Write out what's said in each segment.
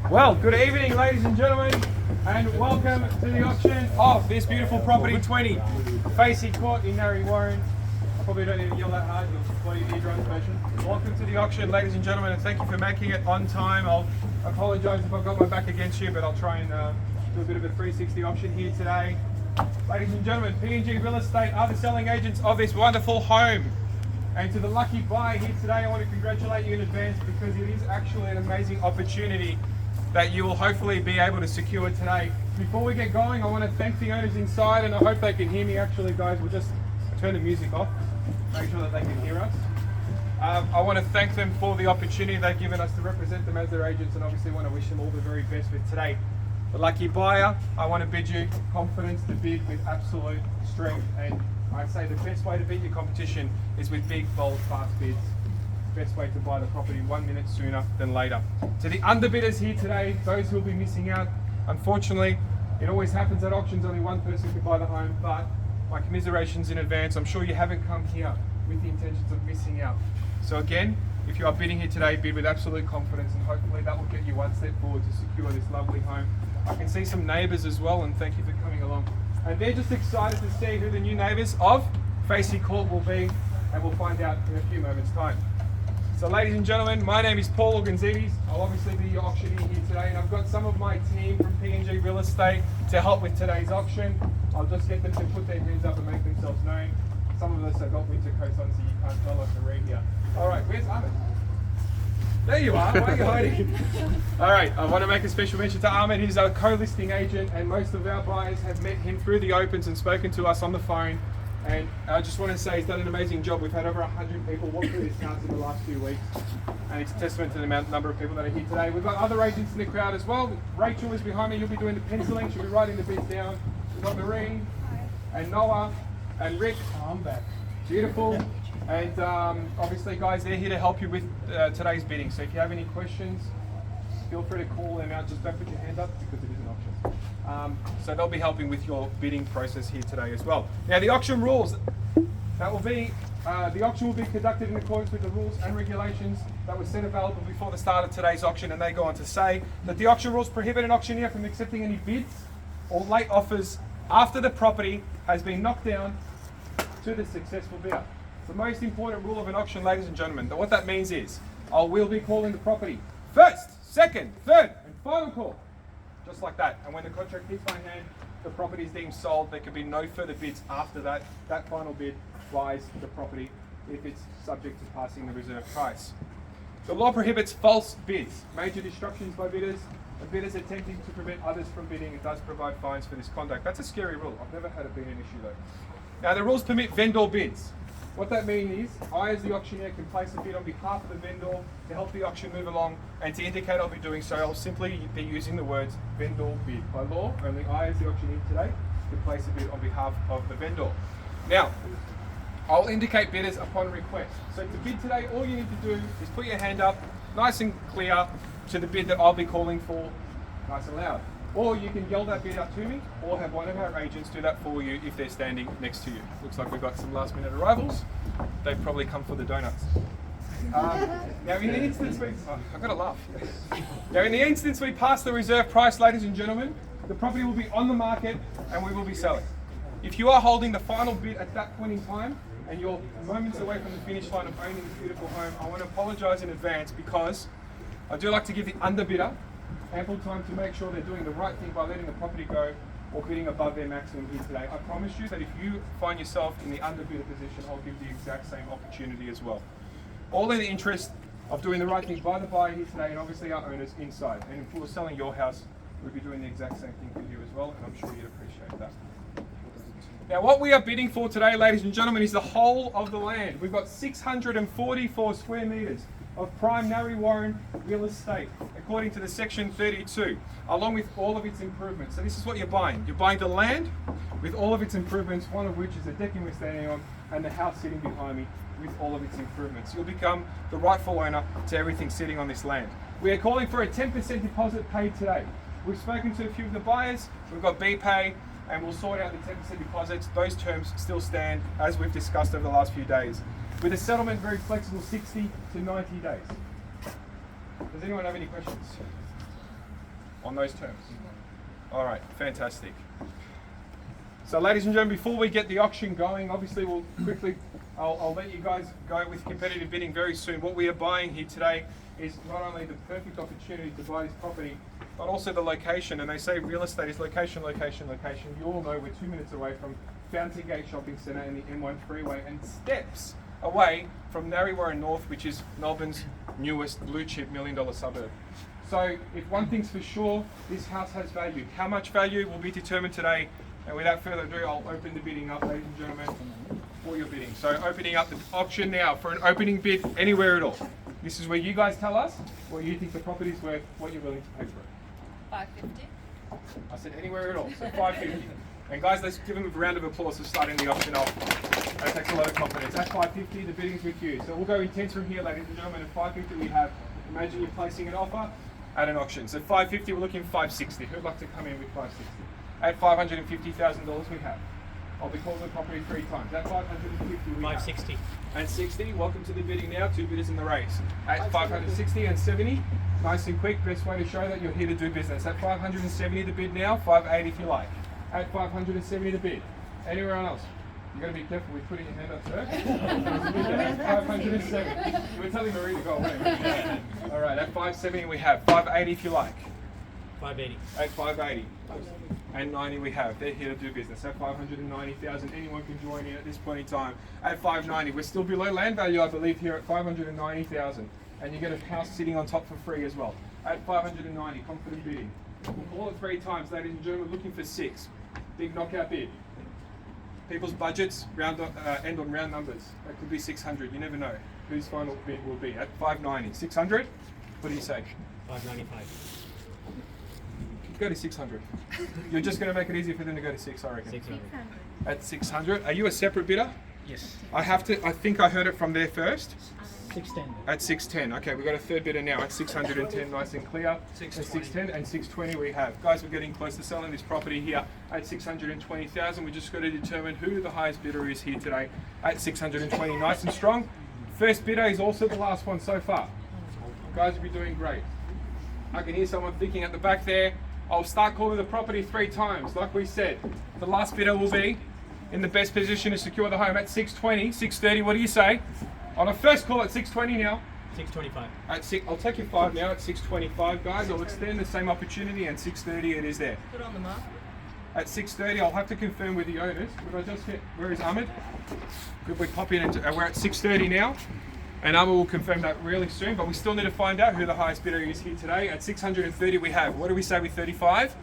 Well, good evening, ladies and gentlemen, and welcome to the auction of this beautiful property, 20 Facey Court in Narre, Warren. I probably don't need to yell that hard, you'll play your eardrum version. Welcome to the auction, ladies and gentlemen, and thank you for making it on time. I'll apologise if I've got my back against you, but I'll try and do a bit of a 360 auction here today. Ladies and gentlemen, P&G Real Estate are the selling agents of this wonderful home. And to the lucky buyer here today, I want to congratulate you in advance because it is actually an amazing opportunity that you will hopefully be able to secure today. Before we get going, I want to thank the owners inside, and I hope they can hear me actually, guys. We'll just turn the music off, make sure that they can hear us. I want to thank them for the opportunity they've given us to represent them as their agents, and obviously want to wish them all the very best for today. The lucky buyer, I want to bid you confidence to bid with absolute strength, and I say the best way to beat your competition is with big, bold, fast bids. Best way to buy the property 1 minute sooner than later. To the underbidders here today, those who will be missing out, unfortunately, it always happens at auctions, only one person can buy the home, but my commiserations in advance. I'm sure you haven't come here with the intentions of missing out. So again, if you are bidding here today, bid with absolute confidence, and hopefully that will get you one step forward to secure this lovely home. I can see some neighbours as well, and thank you for coming along. And they're just excited to see who the new neighbours of Facey Court will be, and we'll find out in a few moments' time. So ladies and gentlemen, my name is Paul Organzides. I'll obviously be your auctioneer here today, and I've got some of my team from P&G Real Estate to help with today's auction. I'll just get them to put their hands up and make themselves known. Some of us have got winter coats on, so you can't tell us to read here. All right, where's Ahmed? There you are, why are you hiding? All right, I want to make a special mention to Ahmed. He's our co-listing agent, and most of our buyers have met him through the opens and spoken to us on the phone. And I just want to say he's done an amazing job. We've had over 100 people walk through this house in the last few weeks, and it's a testament to the number of people that are here today. We've got other agents in the crowd as well. Rachel is behind me. You'll be doing the penciling. She'll be writing the bids down. We've got Marine and Noah and Rick. Oh, I'm back. Beautiful. And obviously, guys, they're here to help you with today's bidding. So if you have any questions, feel free to call them out. Just don't put your hand up because it is an auction. So they'll be helping with your bidding process here today as well. Now, the auction rules. That will be the auction will be conducted in accordance with the rules and regulations that were set available before the start of today's auction. And they go on to say that the auction rules prohibit an auctioneer from accepting any bids or late offers after the property has been knocked down to the successful bidder. The most important rule of an auction, ladies and gentlemen. What that means is, I will be calling the property first, second, third, and final call. Just like that. And when the contract hits my hand, the property is deemed sold. There can be no further bids after that. That final bid buys the property if it's subject to passing the reserve price. The law prohibits false bids, major destructions by bidders, and bidders attempting to prevent others from bidding. It does provide fines for this conduct. That's a scary rule. I've never had it be an issue though. Now, the rules permit vendor bids. What that means is, I as the auctioneer can place a bid on behalf of the vendor to help the auction move along, and to indicate I'll be doing so, I'll simply be using the words vendor bid. By law, only I as the auctioneer today can place a bid on behalf of the vendor. Now, I'll indicate bidders upon request. So to bid today, all you need to do is put your hand up, nice and clear, to the bid that I'll be calling for, nice and loud. Or you can yell that bid out to me, or have one of our agents do that for you if they're standing next to you. Looks like we've got some last minute arrivals. They've probably come for the donuts. Now in the instance I've got to laugh. Now in the instance we pass the reserve price, ladies and gentlemen, the property will be on the market and we will be selling. If you are holding the final bid at that point in time, and you're moments away from the finish line of owning this beautiful home, I want to apologise in advance because I do like to give the underbidder ample time to make sure they're doing the right thing by letting the property go or bidding above their maximum here today. I promise you that if you find yourself in the underbidder position, I'll give the exact same opportunity as well. All in the interest of doing the right thing by the buyer here today, and obviously our owners inside. And if we were selling your house, we'd be doing the exact same thing for you as well, and I'm sure you'd appreciate that. Now, what we are bidding for today, ladies and gentlemen, is the whole of the land. We've got 644 square metres of prime Narre Warren real estate, according to the Section 32, along with all of its improvements. So this is what you're buying. You're buying the land with all of its improvements, one of which is the decking we're standing on, and the house sitting behind me with all of its improvements. You'll become the rightful owner to everything sitting on this land. We are calling for a 10% deposit paid today. We've spoken to a few of the buyers. We've got BPay, and we'll sort out the 10% deposits. Those terms still stand as we've discussed over the last few days. With a settlement very flexible, 60 to 90 days. Does anyone have any questions? on those terms. All right, fantastic. So ladies and gentlemen, before we get the auction going, obviously we'll quickly, I'll let you guys go with competitive bidding very soon. What we are buying here today is not only the perfect opportunity to buy this property, but also the location. And they say real estate is location, location, location. You all know we're 2 minutes away from Fountain Gate Shopping Centre and the M1 freeway, and steps away from Narre North, which is Melbourne's newest blue chip $1 million suburb. So if one thing's for sure, this house has value. How much value will be determined today. And without further ado, I'll open the bidding up, ladies and gentlemen, for your bidding. So opening up the auction now for an opening bid anywhere at all. This is where you guys tell us what you think the property's worth, what you're willing to pay for it. $550. I said anywhere at all, so $550. And guys, let's give them a round of applause for starting the auction off. That takes a lot of confidence. At $550, the bidding's with you. So we'll go intense from here, ladies and gentlemen. At $550, we have, imagine you're placing an offer at an auction. So $550, we're looking $560. Who'd like to come in with $560? At $550,000 we have. I'll be calling the property 3 times. At $550 we have. $560. And 60, welcome to the bidding now, 2 bidders in the race. At $560 and 70, nice and quick, best way to show that you're here to do business. At $570 the bid now, $580 if you like. At $570 the bid. Anywhere else? You've got to be careful with putting your hand up, sir. $570. You were telling Marie to go away. All right, at $570 we have. $580 if you like. $580. At $580. And 90 we have. They're here to do business. At $590,000, anyone can join in at this point in time. At $590, we're still below land value, I believe, here at $590,000. And you get a house sitting on top for free as well. At $590, confident bidding. We'll call it 3 times, ladies and gentlemen, looking for 6. Big knockout bid. People's budgets end on round numbers. That could be 600. You never know whose final bid will be. At $590, 600. What do you say? $595. Go to 600. You're just going to make it easier for them to go to 6, I reckon. 600. At 600. Are you a separate bidder? Yes. I think I heard it from there first. 610. At 610. Okay, we've got a third bidder now at 610, nice and clear. At 610 and 620 we have. Guys, we're getting close to selling this property here at 620,000. We just got to determine who the highest bidder is here today at 620, nice and strong. First bidder is also the last one so far. Guys, you'll be doing great. I can hear someone thinking at the back there. I'll start calling the property 3 times. Like we said, the last bidder will be in the best position to secure the home at 620, 630. What do you say? On a first call at 620 now. 625. At 6, I'll take you 5 now at 625, guys. I'll extend the same opportunity and 630 it is there. Put on the market. At 630, I'll have to confirm with the owners. Could I just get, where is Ahmed? Could we pop in? We're at 630 now. And Ahmed will confirm that really soon, but we still need to find out who the highest bidder is here today. At 630 we have, what do we say with 35?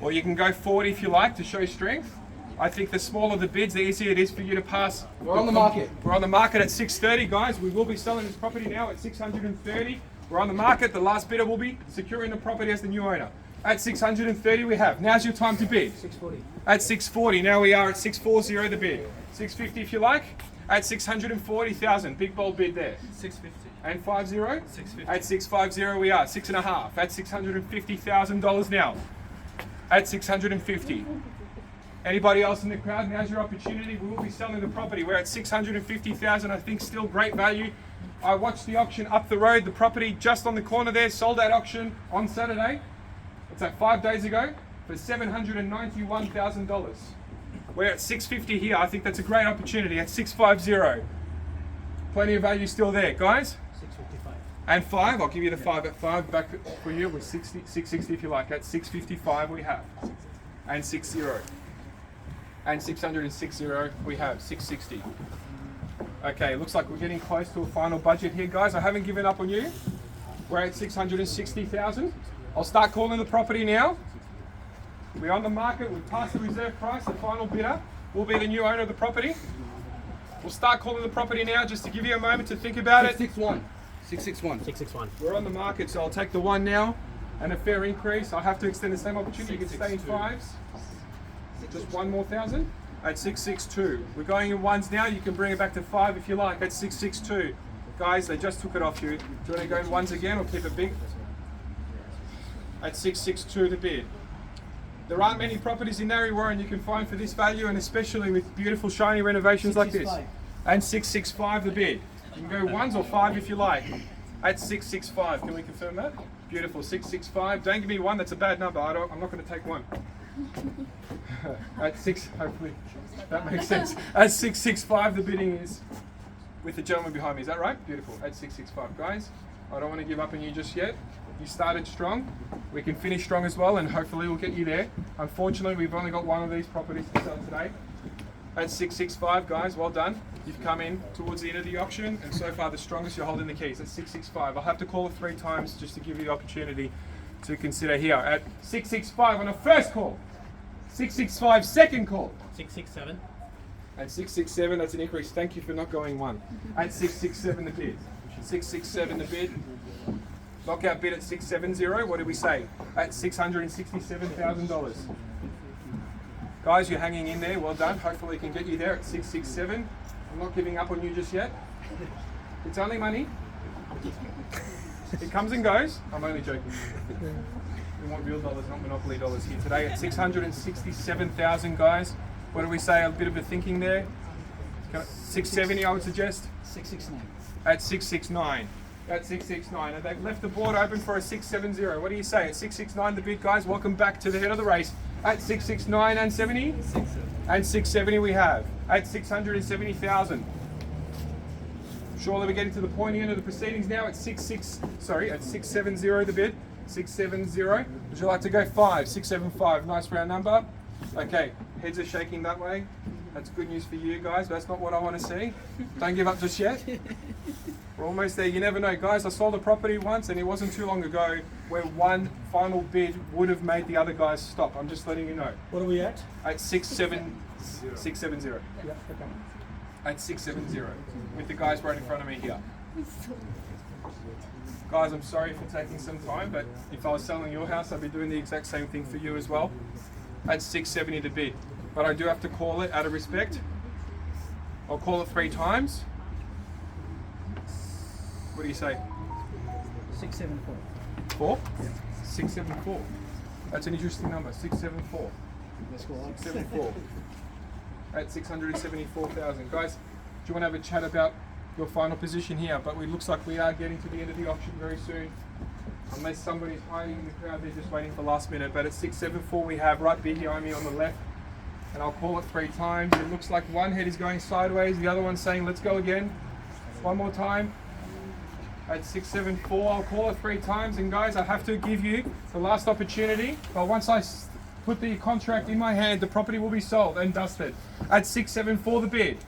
Or you can go 40 if you like to show strength. I think the smaller the bids, the easier it is for you to pass. We're on the market. We're on the market at 630, guys. We will be selling this property now at 630. We're on the market. The last bidder will be securing the property as the new owner. At 630 we have. Now's your time to bid. 640. At 640. Now we are at 640 the bid. 650 if you like. At 640,000. Big bold bid there. 650. And 50? 650. At 650 we are. 6.5. At $650,000 now. At 650. Anybody else in the crowd? Now's your opportunity. We will be selling the property. We're at 650,000. I think still great value. I watched the auction up the road. The property just on the corner there sold at auction on Saturday. It's like 5 days ago for $791,000. We're at 650 here. I think that's a great opportunity at 650. Plenty of value still there, guys. 655. And 5. I'll give you the 5 at 5 back for you with 660 if you like. At 655 we have. And 60. And 660 we have. 660. Okay, looks like we're getting close to a final budget here, guys. I haven't given up on you. We're at 660,000. I'll start calling the property now. We're on the market. We've passed the reserve price. The final bidder will be the new owner of the property. We'll start calling the property now just to give you a moment to think about it. 661. 661. 661. We're on the market, so I'll take the 1 now and a fair increase. I'll have to extend the same opportunity. You can stay in 5s. Just 1 more thousand at 662. We're going in 1s now. You can bring it back to 5 if you like at 662. Guys, they just took it off you. Do you want to go in 1s again or keep it big? At 662 the bid. There aren't many properties in Narre Warren you can find for this value, and especially with beautiful shiny renovations like this. And 665 the bid. You can go 1s or 5 if you like. At 665, can we confirm that? Beautiful, 665. Don't give me one, that's a bad number. I'm not going to take one. At 6, hopefully that makes sense. At 665, the bidding is with the gentleman behind me. Is that right? Beautiful. At 665, guys. I don't want to give up on you just yet. You started strong. We can finish strong as well, and hopefully we'll get you there. Unfortunately, we've only got one of these properties to sell today. At 665, guys, well done. You've come in towards the end of the auction, and so far the strongest, you're holding the keys. At 665, I'll have to call it 3 times just to give you the opportunity to consider here. At 665 on a first call. 665 second call. 667. At 667, that's an increase. Thank you for not going one. At 667, the bid. 667, the bid. Knockout bid at 670. What did we say? At $667,000. Guys, you're hanging in there. Well done. Hopefully, we can get you there at 667. I'm not giving up on you just yet. It's only money. It comes and goes. I'm only joking. We want real dollars, not monopoly dollars here today at 667,000, guys. What do we say? A bit of a thinking there. 670, I would suggest. 669. At 669. At 669. And they've left the board open for a 670. What do you say? At 669, the bid, guys. Welcome back to the head of the race. At 669 and 70? 670. And 670 we have. At 670,000. Surely we're getting to the pointy end of the proceedings now at 670 the bid. 670. Would you like to go 5? 675. Nice round number. Okay, heads are shaking that way. That's good news for you guys. That's not what I want to see. Don't give up just yet. We're almost there. You never know, guys. I sold a property once, and it wasn't too long ago where one final bid would have made the other guys stop. I'm just letting you know. What are we at? At 670. Yeah, okay. At 670 with the guys right in front of me here. Guys, I'm sorry for taking some time, but if I was selling your house, I'd be doing the exact same thing for you as well. At 670 to bid. But I do have to call it out of respect. I'll call it 3 times. What do you say? 674. 4? Yeah. 674. That's an interesting number. 674. Let's go up. 674. At 674,000. Guys, do you want to have a chat about your final position here? But it looks like we are getting to the end of the auction very soon. Unless somebody's hiding in the crowd, they're just waiting for last minute. But at 674 we have right behind me on the left. And I'll call it 3 times. It looks like one head is going sideways, the other one's saying let's go again. One more time. At 674, I'll call it 3 times. And guys, I have to give you the last opportunity. But once I put the contract in my hand, the property will be sold and dusted. At 674 the bid.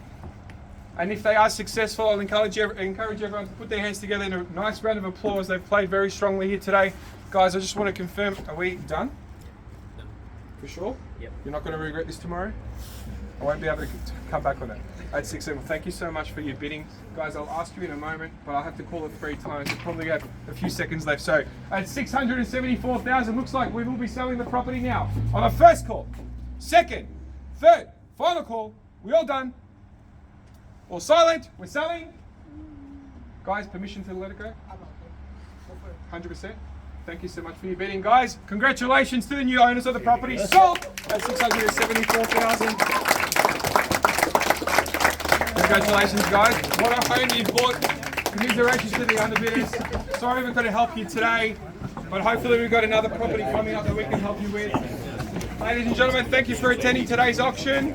And if they are successful, I'll encourage everyone to put their hands together in a nice round of applause. They've played very strongly here today. Guys, I just want to confirm, are we done? Done. For sure? Yep. You're not going to regret this tomorrow? I won't be able to come back on that. At 674, thank you so much for your bidding. Guys, I'll ask you in a moment, but I'll have to call it 3 times. We've probably got a few seconds left. So at 674,000, looks like we will be selling the property now. On a first call, second, third, final call. We all done? All silent? We're selling? Guys, permission to let it go? 100%. Thank you so much for your bidding, guys. Congratulations to the new owners of the property. Sold at 674,000. Congratulations, guys. What a home you've bought. Commiserations to the underbidders. Sorry we couldn't help you today, but hopefully we've got another property coming up that we can help you with. Ladies and gentlemen, thank you for attending today's auction.